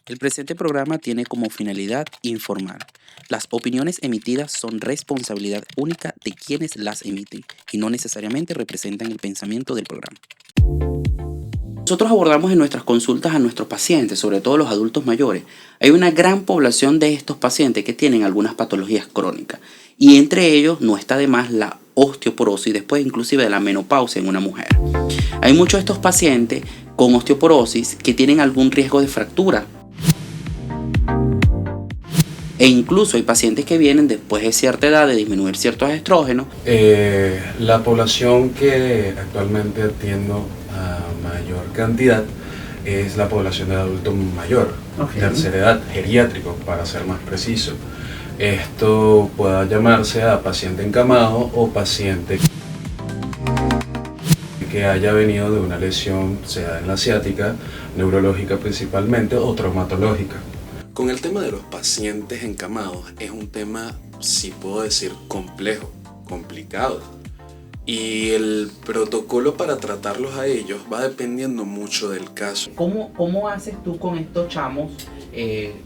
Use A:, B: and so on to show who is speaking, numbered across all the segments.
A: El presente programa tiene como finalidad informar. Las opiniones emitidas son responsabilidad única de quienes las emiten y no necesariamente representan el pensamiento del programa. Nosotros abordamos en nuestras consultas a nuestros pacientes, sobre todo los adultos mayores. Hay una gran población de estos pacientes que tienen algunas patologías crónicas y entre ellos no está de más la osteoporosis, después inclusive de la menopausia en una mujer. Hay muchos de estos pacientes con osteoporosis que tienen algún riesgo de fractura. E incluso hay pacientes que vienen después de cierta edad de disminuir ciertos estrógenos.
B: La población que actualmente atiendo a mayor cantidad es la población del adulto mayor, tercera edad, geriátrico para ser más preciso. Esto puede llamarse a paciente encamado o paciente que haya venido de una lesión, sea en la ciática, neurológica principalmente o traumatológica. Con el tema de los pacientes encamados es un tema, si puedo decir, complejo, complicado. Y el protocolo para tratarlos a ellos va dependiendo mucho del caso.
A: ¿Cómo haces tú con estos chamos?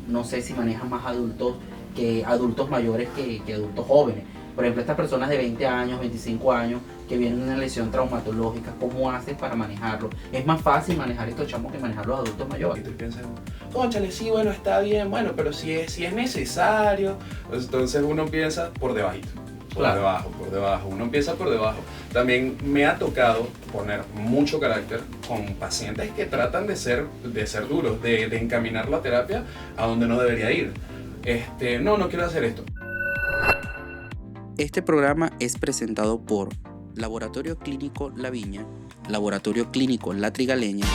A: No sé si manejas más adultos que adultos mayores que adultos jóvenes. Por ejemplo, estas personas de 20 años, 25 años que vienen de una lesión traumatológica, ¿cómo haces para manejarlo? ¿Es más fácil manejar estos chamos que manejar los adultos mayores?
B: Y tú piensas, cónchale, sí, bueno, está bien, bueno, pero si es necesario, entonces uno piensa por debajito. Por debajo, uno empieza por debajo. También me ha tocado poner mucho carácter con pacientes que tratan de ser duros, de encaminar la terapia a donde no debería ir. No quiero hacer esto.
A: Este programa es presentado por Laboratorio Clínico La Viña, Laboratorio Clínico La Trigaleña.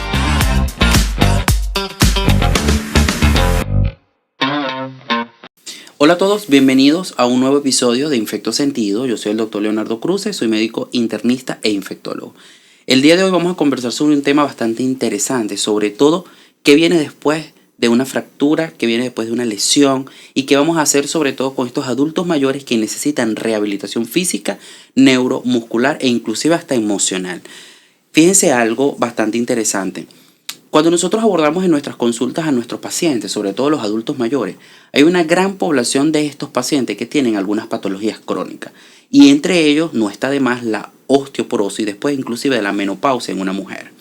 A: Hola a todos, bienvenidos a un nuevo episodio de Infecto Sentido. Yo soy el doctor Leonardo Cruces, soy médico internista e infectólogo. El día de hoy vamos a conversar sobre un tema bastante interesante, sobre todo qué viene después de una fractura, qué viene después de una lesión y qué vamos a hacer sobre todo con estos adultos mayores que necesitan rehabilitación física, neuromuscular e inclusive hasta emocional. Fíjense algo bastante interesante. Cuando nosotros abordamos en nuestras consultas a nuestros pacientes, sobre todo los adultos mayores, hay una gran población de estos pacientes que tienen algunas patologías crónicas y entre ellos no está de más la osteoporosis, después inclusive de la menopausia en una mujer.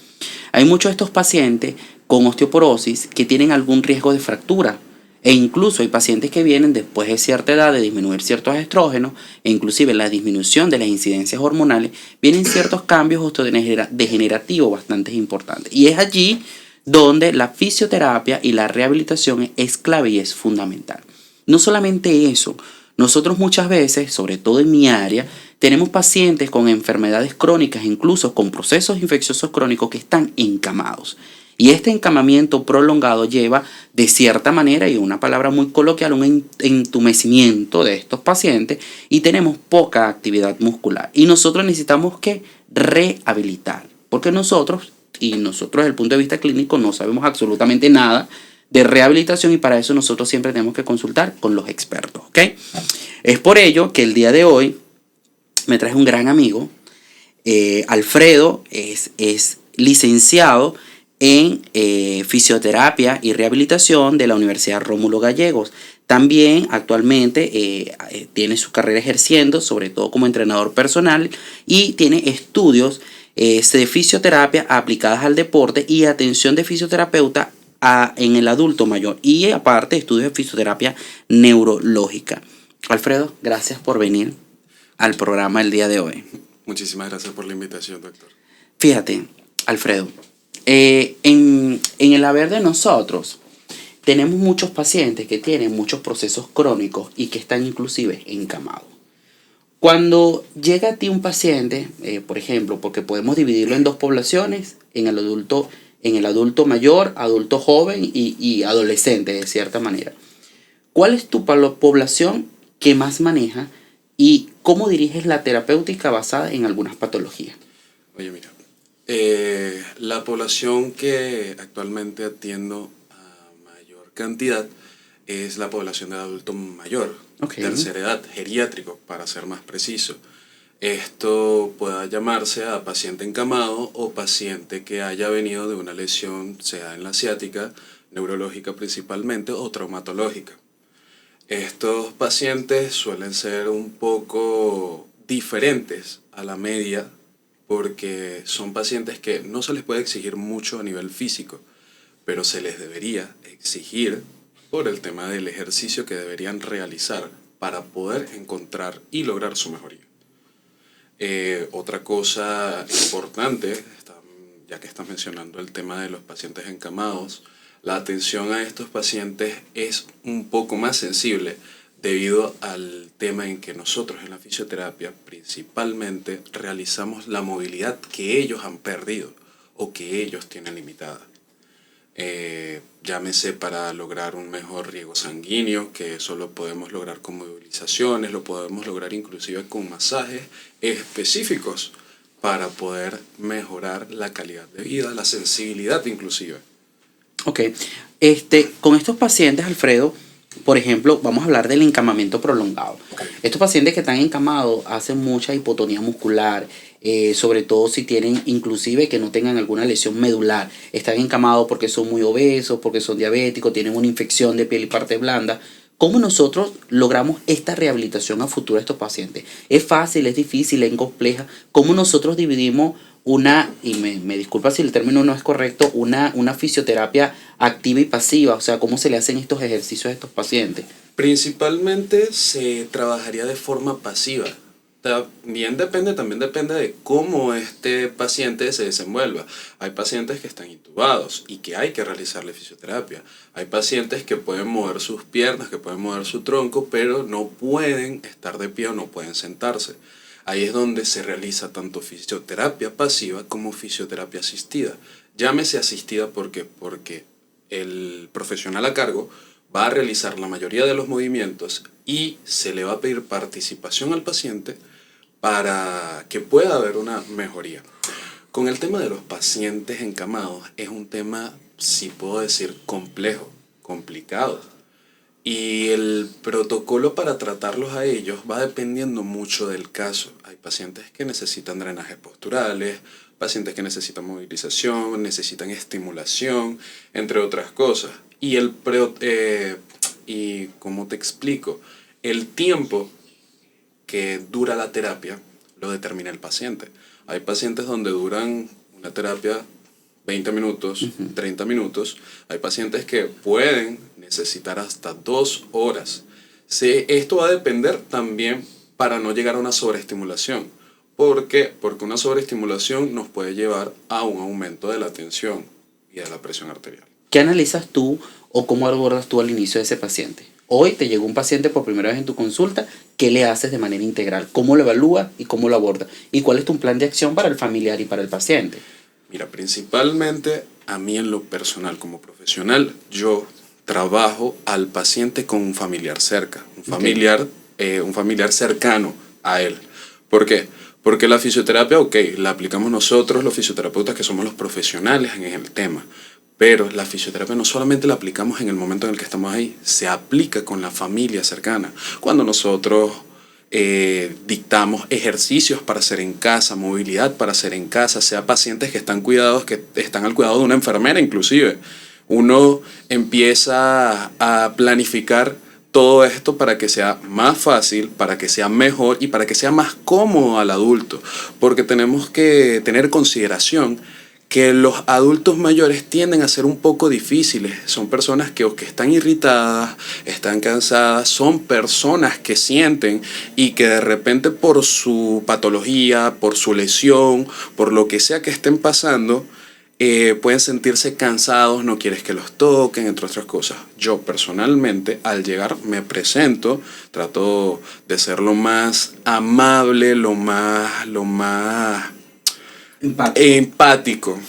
A: Hay muchos de estos pacientes con osteoporosis que tienen algún riesgo de fractura e incluso hay pacientes que vienen después de cierta edad de disminuir ciertos estrógenos e inclusive la disminución de las incidencias hormonales, vienen ciertos cambios osteodegenerativos bastante importantes. Y es allí donde la fisioterapia y la rehabilitación es clave y es fundamental. No solamente eso, nosotros muchas veces, sobre todo en mi área, tenemos pacientes con enfermedades crónicas, incluso con procesos infecciosos crónicos que están encamados. Y este encamamiento prolongado lleva, de cierta manera, y una palabra muy coloquial, un entumecimiento de estos pacientes y tenemos poca actividad muscular. Y nosotros necesitamos que rehabilitar, porque nosotros desde el punto de vista clínico no sabemos absolutamente nada de rehabilitación y para eso nosotros siempre tenemos que consultar con los expertos, ¿ok? Es por ello que el día de hoy me traje un gran amigo, Alfredo, es licenciado en fisioterapia y rehabilitación de la Universidad Rómulo Gallegos. También actualmente tiene su carrera ejerciendo, sobre todo como entrenador personal, y tiene estudios de fisioterapia aplicadas al deporte y atención de fisioterapeuta en el adulto mayor. Y aparte estudios de fisioterapia neurológica. Alfredo, gracias por venir al programa el día de hoy.
B: Muchísimas gracias por la invitación, doctor.
A: Fíjate, Alfredo, en el haber de nosotros tenemos muchos pacientes que tienen muchos procesos crónicos y que están inclusive encamados. Cuando llega a ti un paciente, por ejemplo, porque podemos dividirlo en dos poblaciones, en el adulto mayor, adulto joven y adolescente de cierta manera. ¿Cuál es tu población que más maneja y cómo diriges la terapéutica basada en algunas patologías?
B: Oye, mira, la población que actualmente atiendo a mayor cantidad es la población del adulto mayor, tercera edad, geriátrico para ser más preciso. Esto puede llamarse a paciente encamado o paciente que haya venido de una lesión, sea en la ciática,
C: neurológica principalmente o traumatológica. Estos pacientes suelen ser un poco diferentes a la media porque son pacientes que no se les puede exigir mucho a nivel físico, pero se les debería exigir por el tema del ejercicio que deberían realizar para poder encontrar y lograr su mejoría. Otra cosa importante, ya que estás mencionando el tema de los pacientes encamados, la atención a estos pacientes es un poco más sensible debido al tema en que nosotros en la fisioterapia principalmente realizamos la movilidad que ellos han perdido o que ellos tienen limitada. Llámese para lograr un mejor riego sanguíneo, que eso lo podemos lograr con movilizaciones, lo podemos lograr inclusive con masajes específicos para poder mejorar la calidad de vida, la sensibilidad inclusive.
A: Ok, con estos pacientes, Alfredo, por ejemplo, vamos a hablar del encamamiento prolongado.
C: Okay.
A: Estos pacientes que están encamados hacen mucha hipotonía muscular, sobre todo si tienen, inclusive que no tengan alguna lesión medular. Están encamados porque son muy obesos, porque son diabéticos, tienen una infección de piel y parte blanda. ¿Cómo nosotros logramos esta rehabilitación a futuro de estos pacientes? ¿Es fácil, es difícil, es compleja? ¿Cómo nosotros dividimos y me disculpa si el término no es correcto, una fisioterapia activa y pasiva? O sea, ¿cómo se le hacen estos ejercicios a estos pacientes?
C: Principalmente se trabajaría de forma pasiva. También depende de cómo este paciente se desenvuelva. Hay pacientes que están intubados y que hay que realizarle fisioterapia. Hay pacientes que pueden mover sus piernas, que pueden mover su tronco, pero no pueden estar de pie o no pueden sentarse. Ahí es donde se realiza tanto fisioterapia pasiva como fisioterapia asistida. Llámese asistida porque el profesional a cargo va a realizar la mayoría de los movimientos y se le va a pedir participación al paciente para que pueda haber una mejoría. Con el tema de los pacientes encamados es un tema, si puedo decir, complejo, complicado. Y el protocolo para tratarlos a ellos va dependiendo mucho del caso. Hay pacientes que necesitan drenajes posturales, pacientes que necesitan movilización, necesitan estimulación, entre otras cosas. Y ¿cómo te explico? El tiempo que dura la terapia lo determina el paciente. Hay pacientes donde duran una terapia 20 minutos, 30 minutos. Hay pacientes que pueden necesitar hasta 2 horas. Esto va a depender también para no llegar a una sobreestimulación. ¿Por qué? Porque una sobreestimulación nos puede llevar a un aumento de la tensión y de la presión arterial.
A: ¿Qué analizas tú o cómo abordas tú al inicio de ese paciente? Hoy te llegó un paciente por primera vez en tu consulta, ¿qué le haces de manera integral? ¿Cómo lo evalúas y cómo lo abordas? ¿Y cuál es tu plan de acción para el familiar y para el paciente?
C: Mira, principalmente a mí en lo personal como profesional, yo trabajo al paciente con un familiar cerca, un familiar cercano a él. ¿Por qué? Porque la fisioterapia, la aplicamos nosotros, los fisioterapeutas que somos los profesionales en el tema, pero la fisioterapia no solamente la aplicamos en el momento en el que estamos ahí, se aplica con la familia cercana. Cuando nosotros dictamos ejercicios para hacer en casa, movilidad para hacer en casa, sea pacientes que están al cuidado de una enfermera inclusive. Uno empieza a planificar todo esto para que sea más fácil, para que sea mejor y para que sea más cómodo al adulto, porque tenemos que tener consideración que los adultos mayores tienden a ser un poco difíciles. Son personas que están irritadas, están cansadas, son personas que sienten y que de repente por su patología, por su lesión, por lo que sea que estén pasando, pueden sentirse cansados, no quieres que los toquen, entre otras cosas. Yo personalmente al llegar me presento, trato de ser lo más amable, lo más empático,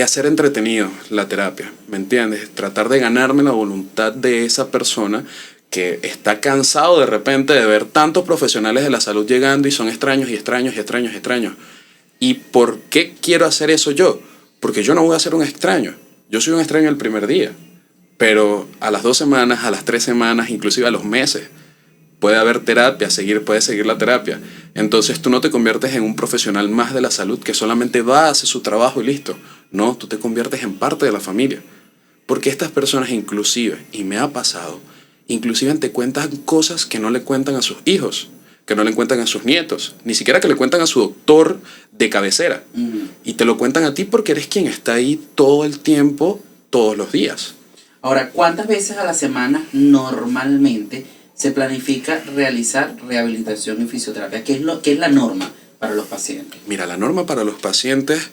C: hacer entretenido la terapia, ¿me entiendes? Tratar de ganarme la voluntad de esa persona que está cansado de repente de ver tantos profesionales de la salud llegando y son extraños y extraños y extraños y extraños. ¿Y por qué quiero hacer eso yo? Porque yo no voy a ser un extraño. Yo soy un extraño el primer día, pero a las 2 semanas, a las 3 semanas, inclusive a los meses, puede haber terapia, puede seguir la terapia. Entonces tú no te conviertes en un profesional más de la salud que solamente va a hacer su trabajo y listo. No, tú te conviertes en parte de la familia. Porque estas personas inclusive, y me ha pasado, inclusive te cuentan cosas que no le cuentan a sus hijos, que no le cuentan a sus nietos, ni siquiera que le cuentan a su doctor de cabecera. Y te lo cuentan a ti porque eres quien está ahí todo el tiempo, todos los días.
A: Ahora, ¿cuántas veces a la semana normalmente se planifica realizar rehabilitación y fisioterapia? ¿Qué es la norma para los pacientes?
C: Mira, la norma para los pacientes,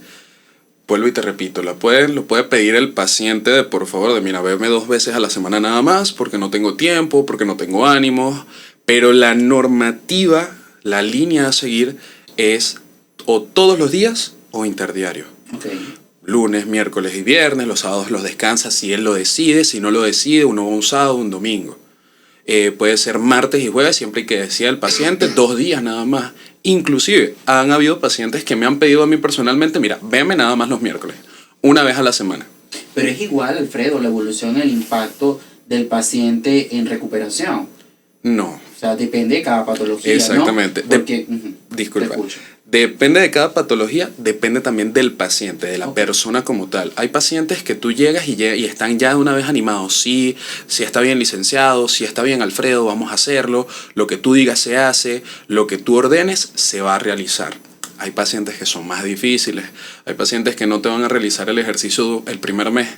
C: vuelvo y te repito, lo puede pedir el paciente de por favor, de mira, verme 2 veces a la semana nada más, porque no tengo tiempo, porque no tengo ánimos, pero la normativa, la línea a seguir es o todos los días o interdiario.
A: Okay.
C: Lunes, miércoles y viernes, los sábados los descansa si él lo decide, si no lo decide, uno va un sábado, un domingo. Puede ser martes y jueves, siempre que decida el paciente, 2 días nada más. Inclusive, han habido pacientes que me han pedido a mí personalmente, mira, veme nada más los miércoles, una vez a la semana.
A: Pero es igual, Alfredo, la evolución, el impacto del paciente en recuperación.
C: No.
A: O sea, depende de cada patología,
C: Exactamente.
A: ¿no? Porque,
C: Disculpa. Depende de cada patología, depende también del paciente, de la persona como tal. Hay pacientes que tú llegas y están ya de una vez animados. Sí, está bien licenciado, sí está bien Alfredo, vamos a hacerlo. Lo que tú digas se hace, lo que tú ordenes se va a realizar. Hay pacientes que son más difíciles. Hay pacientes que no te van a realizar el ejercicio el primer mes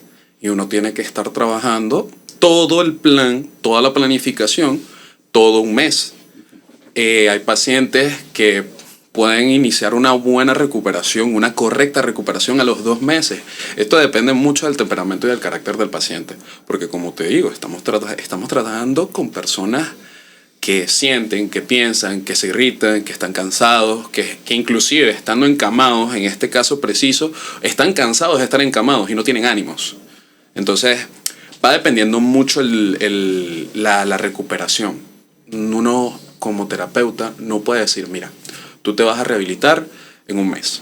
C: y uno tiene que estar trabajando todo el plan, toda la planificación, todo un mes. Hay pacientes que pueden iniciar una buena recuperación, una correcta recuperación a los 2 meses. Esto depende mucho del temperamento y del carácter del paciente, porque como te digo, estamos tratando con personas que sienten, que piensan, que se irritan, que están cansados, que inclusive estando encamados, en este caso preciso, están cansados de estar encamados y no tienen ánimos. Entonces, va dependiendo mucho la recuperación. Uno como terapeuta no puede decir, mira, tú te vas a rehabilitar en 1 mes,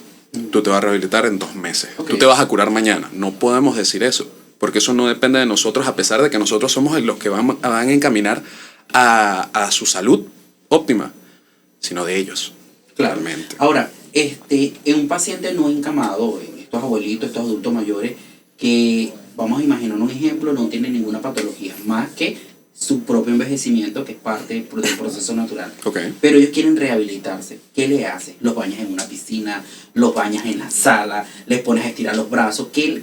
C: tú te vas a rehabilitar en 2 meses, tú te vas a curar mañana. No podemos decir eso, porque eso no depende de nosotros, a pesar de que nosotros somos los que van a encaminar a su salud óptima, sino de ellos.
A: Claramente. Ahora, en un paciente no encamado, en estos abuelitos, estos adultos mayores, que vamos a imaginar un ejemplo, no tienen ninguna patología, más que su propio envejecimiento, que es parte del proceso natural.
C: Okay.
A: Pero ellos quieren rehabilitarse. ¿Qué le haces? ¿Los bañas en una piscina? ¿Los bañas en la sala? ¿Les pones a estirar los brazos? ¿Qué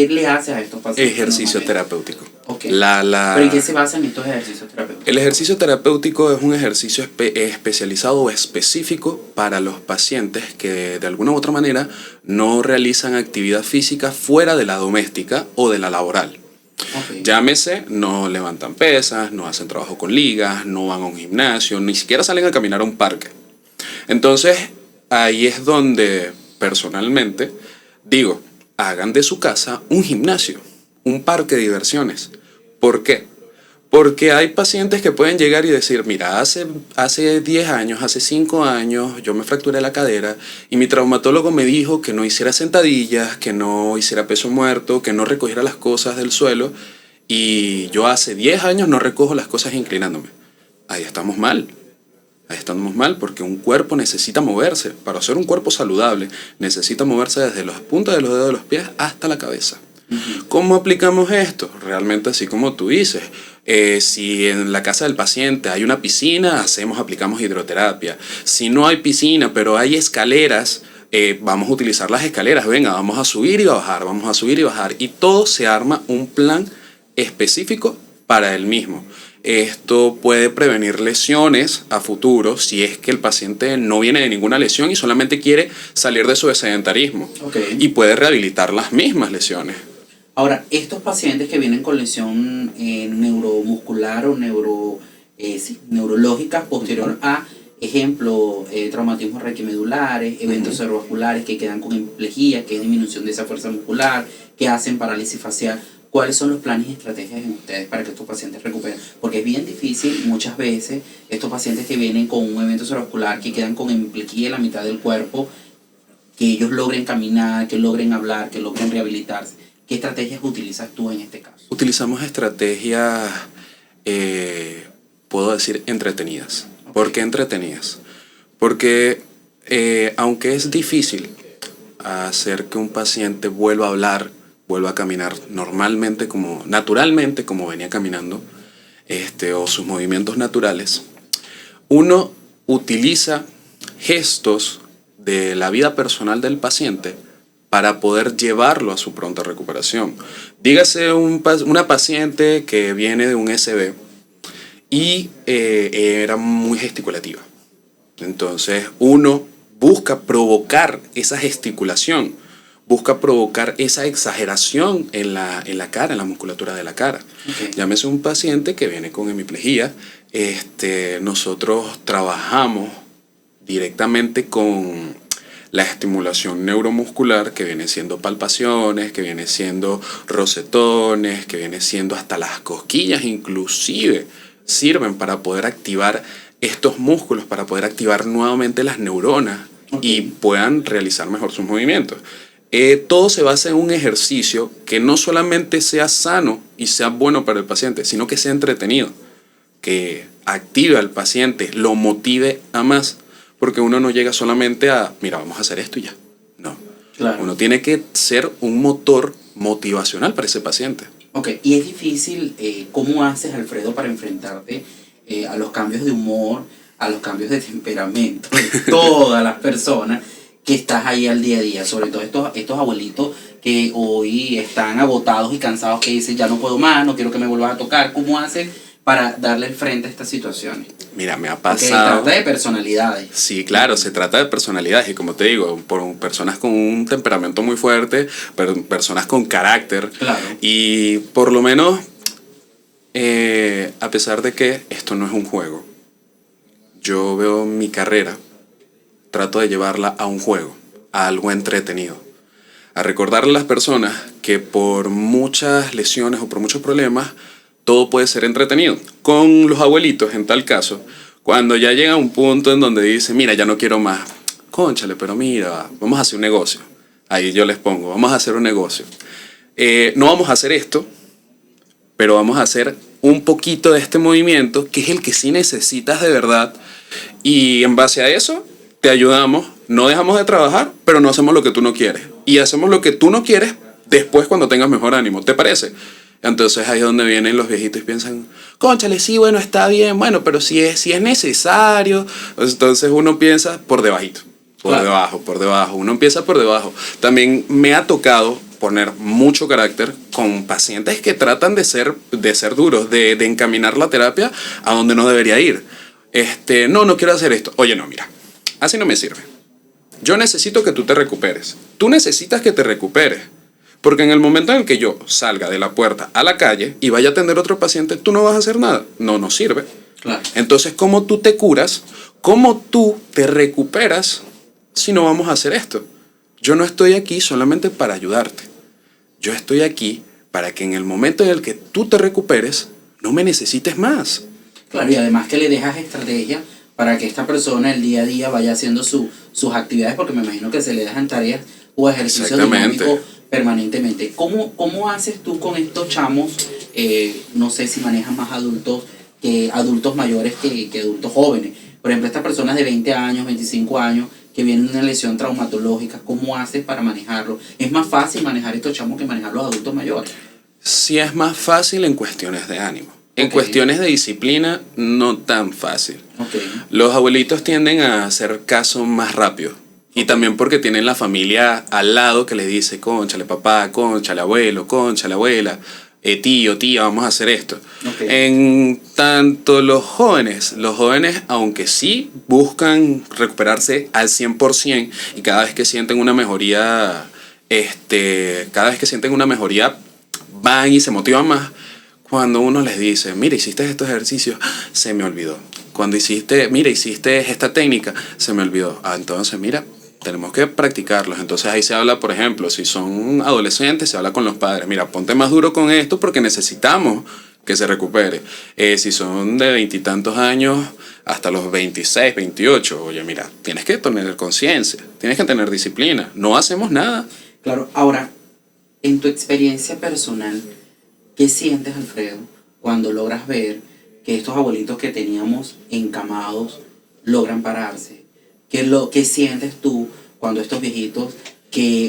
A: le haces a estos pacientes?
C: Ejercicio terapéutico.
A: Okay. ¿Pero en qué se basan estos ejercicios terapéuticos?
C: El ejercicio terapéutico es un ejercicio especializado o específico para los pacientes que de alguna u otra manera no realizan actividad física fuera de la doméstica o de la laboral. Okay. Llámese, no levantan pesas, no hacen trabajo con ligas, no van a un gimnasio, ni siquiera salen a caminar a un parque. Entonces, ahí es donde personalmente digo, hagan de su casa un gimnasio, un parque de diversiones. ¿Por qué? Porque hay pacientes que pueden llegar y decir, mira, hace 10 años, hace 5 años, yo me fracturé la cadera y mi traumatólogo me dijo que no hiciera sentadillas, que no hiciera peso muerto, que no recogiera las cosas del suelo y yo hace 10 años no recojo las cosas inclinándome. Ahí estamos mal. Ahí estamos mal porque un cuerpo necesita moverse. Para ser un cuerpo saludable necesita moverse desde las puntas de los dedos de los pies hasta la cabeza. ¿Cómo aplicamos esto? Realmente así como tú dices. Si en la casa del paciente hay una piscina, aplicamos hidroterapia. Si no hay piscina, pero hay escaleras, vamos a utilizar las escaleras. Venga, vamos a subir y a bajar, vamos a subir y bajar. Y todo se arma un plan específico para el mismo. Esto puede prevenir lesiones a futuro si es que el paciente no viene de ninguna lesión y solamente quiere salir de su sedentarismo. Okay. Y puede rehabilitar las mismas lesiones.
A: Ahora, estos pacientes que vienen con lesión neuromuscular o neurológica posterior a, ejemplo, traumatismos raquimedulares, eventos cerebrovasculares que quedan con hemiplegia, que es disminución de esa fuerza muscular, que hacen parálisis facial, ¿cuáles son los planes y estrategias en ustedes para que estos pacientes recuperen? Porque es bien difícil muchas veces estos pacientes que vienen con un evento cerebrovascular, que quedan con hemiplegia en la mitad del cuerpo, que ellos logren caminar, que logren hablar, que logren rehabilitarse. ¿Qué estrategias utilizas tú en este caso?
C: Utilizamos estrategias, puedo decir, entretenidas. Okay. ¿Por qué entretenidas? Porque aunque es difícil hacer que un paciente vuelva a hablar vuelva a caminar normalmente, naturalmente, como venía caminando, o sus movimientos naturales, uno utiliza gestos de la vida personal del paciente para poder llevarlo a su pronta recuperación. Dígase una paciente que viene de un SB y era muy gesticulativa. Entonces uno busca provocar esa gesticulación, busca provocar esa exageración en la cara, en la musculatura de la cara. Okay. Llámese un paciente que viene con hemiplegia. Nosotros trabajamos directamente con la estimulación neuromuscular, que viene siendo palpaciones, que viene siendo rosetones, que viene siendo hasta las cosquillas, inclusive sirven para poder activar estos músculos, para poder activar nuevamente las neuronas. Okay. Y puedan realizar mejor sus movimientos. Todo se basa en un ejercicio que no solamente sea sano y sea bueno para el paciente, sino que sea entretenido, que active al paciente, lo motive a más, porque uno no llega solamente a, mira, vamos a hacer esto y ya. No. Claro. Uno tiene que ser un motor motivacional para ese paciente.
A: Ok, y es difícil, ¿cómo haces, Alfredo, para enfrentarte a los cambios de humor, a los cambios de temperamento de todas las personas que estás ahí al día a día? Sobre todo estos abuelitos que hoy están agotados y cansados, que dicen, ya no puedo más, no quiero que me vuelvas a tocar. ¿Cómo haces para darle el frente a estas situaciones?
C: Mira, me ha
A: pasado... Porque se trata de personalidades.
C: Sí, claro, se trata de personalidades. Y como te digo, por personas con un temperamento muy fuerte, personas con carácter.
A: Claro.
C: Y por lo menos, a pesar de que esto no es un juego, yo veo mi carrera, trato de llevarla a un juego, a algo entretenido, a recordarle a las personas que por muchas lesiones o por muchos problemas, todo puede ser entretenido. Con los abuelitos, en tal caso, cuando ya llega a un punto en donde dicen, mira, ya no quiero más, cónchale, pero mira, vamos a hacer un negocio. Ahí yo les pongo, vamos a hacer un negocio. No vamos a hacer esto, pero vamos a hacer un poquito de este movimiento, que es el que sí necesitas de verdad, y en base a eso te ayudamos, no dejamos de trabajar, pero no hacemos lo que tú no quieres. Y hacemos lo que tú no quieres después cuando tengas mejor ánimo. ¿Te parece? Entonces ahí es donde vienen los viejitos y piensan, cónchale, sí, bueno, está bien, bueno, pero si es necesario. Entonces uno piensa por debajito, por debajo. Uno empieza por debajo. También me ha tocado poner mucho carácter con pacientes que tratan de ser duros, de encaminar la terapia a donde no debería ir. No quiero hacer esto. Oye, no, mira, así no me sirve. Yo necesito que tú te recuperes. Tú necesitas que te recuperes. Porque en el momento en el que yo salga de la puerta a la calle y vaya a atender a otro paciente, tú no vas a hacer nada. No nos sirve.
A: Claro.
C: Entonces, ¿cómo tú te curas? ¿Cómo tú te recuperas si no vamos a hacer esto? Yo no estoy aquí solamente para ayudarte. Yo estoy aquí para que en el momento en el que tú te recuperes, no me necesites más.
A: Claro, y además que le dejas estrategia para que esta persona el día a día vaya haciendo sus actividades, porque me imagino que se le dejan tareas o ejercicios dinámicos permanentemente. ¿Cómo haces tú con estos chamos? No sé si manejas más adultos mayores que adultos jóvenes. Por ejemplo, estas personas de 20 años, 25 años, que vienen de una lesión traumatológica, ¿cómo haces para manejarlo? ¿Es más fácil manejar estos chamos que manejar los adultos mayores?
C: Sí, es más fácil en cuestiones de ánimo. En cuestiones de disciplina, no tan fácil. Los abuelitos tienden a hacer caso más rápido. Y también porque tienen la familia al lado que les dice, cónchale papá, cónchale abuelo, cónchale abuela, tío, tía, vamos a hacer esto. En tanto los jóvenes, aunque sí buscan recuperarse al 100% y cada vez que sienten una mejoría, van y se motivan más. Cuando uno les dice, mira, hiciste estos ejercicios, se me olvidó. Cuando hiciste esta técnica, se me olvidó. Entonces, mira, tenemos que practicarlos. Entonces ahí se habla, por ejemplo, si son adolescentes, se habla con los padres. Mira, ponte más duro con esto porque necesitamos que se recupere. Si son de 20 y tantos años hasta los 26, 28, oye, mira, tienes que tener conciencia, tienes que tener disciplina. No hacemos nada.
A: Claro, ahora, en tu experiencia personal, ¿qué sientes, Alfredo, cuando logras ver que estos abuelitos que teníamos encamados logran pararse? ¿Qué sientes tú cuando estos viejitos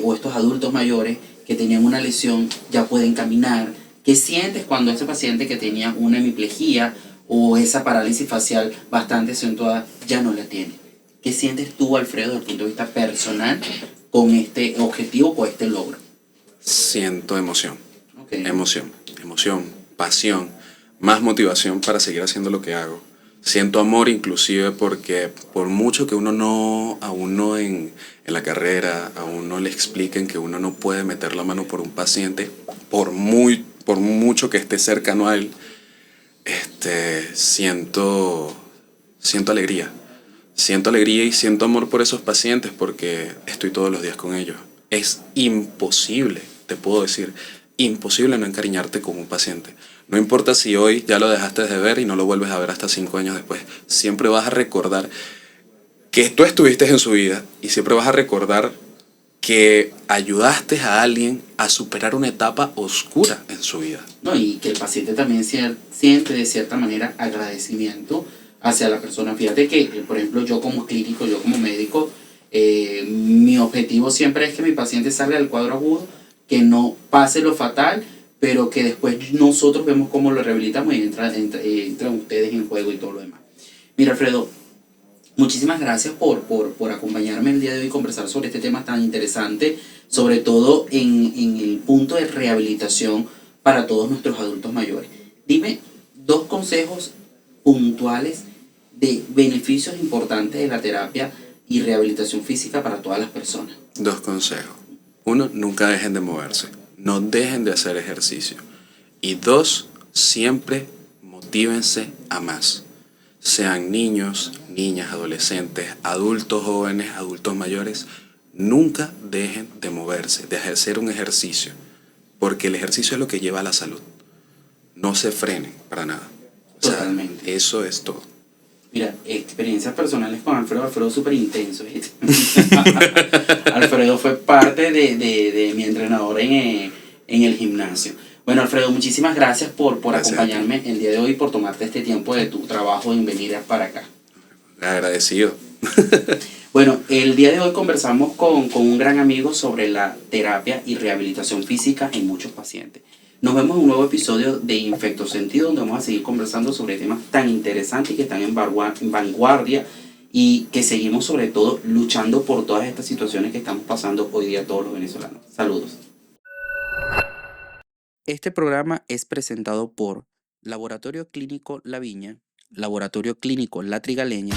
A: o estos adultos mayores que tenían una lesión ya pueden caminar. ¿Qué sientes cuando ese paciente que tenía una hemiplegia o esa parálisis facial bastante acentuada ya no la tiene? ¿Qué sientes tú, Alfredo, desde el punto de vista personal con este objetivo o este logro?
C: Siento emoción.
A: Okay.
C: Emoción, pasión, más motivación para seguir haciendo lo que hago. Siento amor inclusive porque por mucho que a uno en la carrera, a uno le expliquen que uno no puede meter la mano por un paciente, por mucho que esté cercano a él, siento alegría. Siento alegría y siento amor por esos pacientes porque estoy todos los días con ellos. Es imposible, te puedo decir, imposible no encariñarte con un paciente. No importa si hoy ya lo dejaste de ver y no lo vuelves a ver hasta 5 años después. Siempre vas a recordar que tú estuviste en su vida y siempre vas a recordar que ayudaste a alguien a superar una etapa oscura en su vida.
A: No, y que el paciente también siente de cierta manera agradecimiento hacia la persona. Fíjate que, por ejemplo, yo como clínico, yo como médico, mi objetivo siempre es que mi paciente salga del cuadro agudo, que no pase lo fatal, pero que después nosotros vemos cómo lo rehabilitamos y entran ustedes en juego y todo lo demás. Mira, Alfredo, muchísimas gracias por acompañarme el día de hoy y conversar sobre este tema tan interesante, sobre todo en el punto de rehabilitación para todos nuestros adultos mayores. Dime 2 consejos puntuales de beneficios importantes de la terapia y rehabilitación física para todas las personas.
C: 2 consejos. 1, nunca dejen de moverse. No dejen de hacer ejercicio. Y 2, siempre motívense a más. Sean niños, niñas, adolescentes, adultos jóvenes, adultos mayores, nunca dejen de moverse, de hacer un ejercicio, porque el ejercicio es lo que lleva a la salud. No se frenen para nada.
A: Totalmente.
C: Eso es todo.
A: Mira, experiencias personales con Alfredo súper intenso. Alfredo fue parte de mi entrenador en el gimnasio. Bueno, Alfredo, muchísimas gracias por acompañarme el día de hoy, por tomarte este tiempo de tu trabajo en venir para acá.
C: Agradecido.
A: Bueno, el día de hoy conversamos con un gran amigo sobre la terapia y rehabilitación física en muchos pacientes. Nos vemos en un nuevo episodio de Infecto Sentido, donde vamos a seguir conversando sobre temas tan interesantes y que están en vanguardia y que seguimos sobre todo luchando por todas estas situaciones que estamos pasando hoy día todos los venezolanos. Saludos. Este programa es presentado por Laboratorio Clínico La Viña, Laboratorio Clínico La Trigaleña